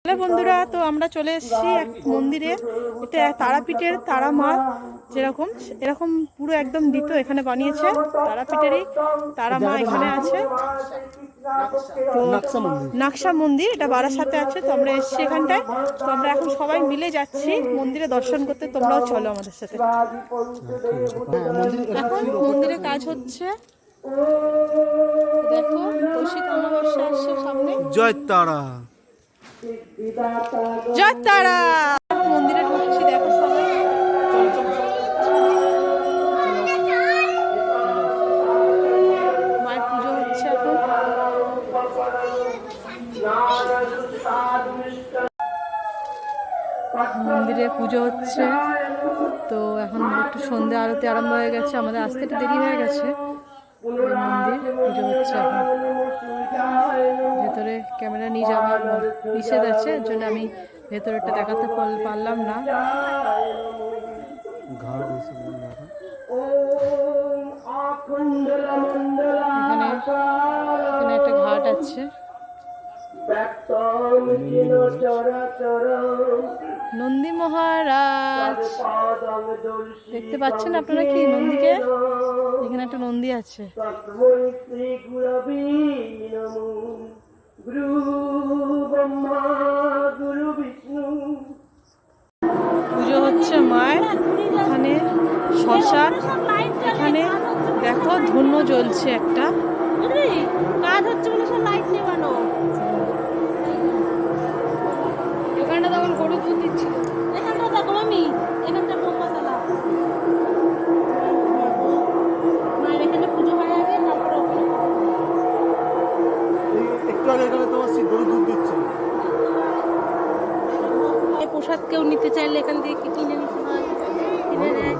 Hello বন্ধুরা, তো আমরা চলে এসেছি এক মন্দিরে। এটা তারাপীঠের তারা মা, যেরকম এরকম পুরো একদম দ্বিতীয় এখানে বানিয়েছে। তারাপীঠেরই তারা মা এখানে আছে। তো নাকশা মন্দির, এটা বারাসাতে আছে। তো আমরা এসেছি এখানটায়। তো আমরা এখন সবাই মিলে যাচ্ছি মন্দিরে দর্শন করতে। তোমরাও চলো আমাদের সাথে। এখন মন্দিরে কাজ হচ্ছে, দেখো কৌশিক অমাবস্যা আসছে সামনে। জয় তারা, জয় তারা। মন্দিরে ঢুকছি, দেখো সবাই। মায়ের পুজো হচ্ছে এখন। মন্দিরে পুজো হচ্ছে। তো এখন একটু সন্ধ্যে আরতি আরম্ভ হয়ে গেছে, আমাদের আসতে একটু দেরি হয়ে গেছে। মন্দির পুজো হচ্ছে এখন। ভেতরে ক্যামেরা নিয়ে যাওয়ার নিষেধ আছে, এর জন্য আমি ভেতরেটা দেখাতে পারলাম না। এখানে একটা ঘাট আছে। নন্দী মহারাজ দেখতে পাচ্ছেন আপনারা কি নন্দীকে? এখানে একটা নন্দী আছে। পুজো হচ্ছে মায়ের এখানে। শ্মশান, এখানে দেখো ধন্য জ্বলছে একটা। কাজ হচ্ছে বলে সব লাইট নেবানো। এখানটা তখন গরু দুধ দিচ্ছিল। এখানটা দেখো আমি, এখানটা মশলা মায়ের এখানে পুজো হয়ে আগে তারপরে একটু আগে এখানে তোমার গরু দুধ দিচ্ছে। এই প্রসাদ কেউ নিতে চাইলে এখান থেকে কিনে নিতে হয়, কিনে নেয়।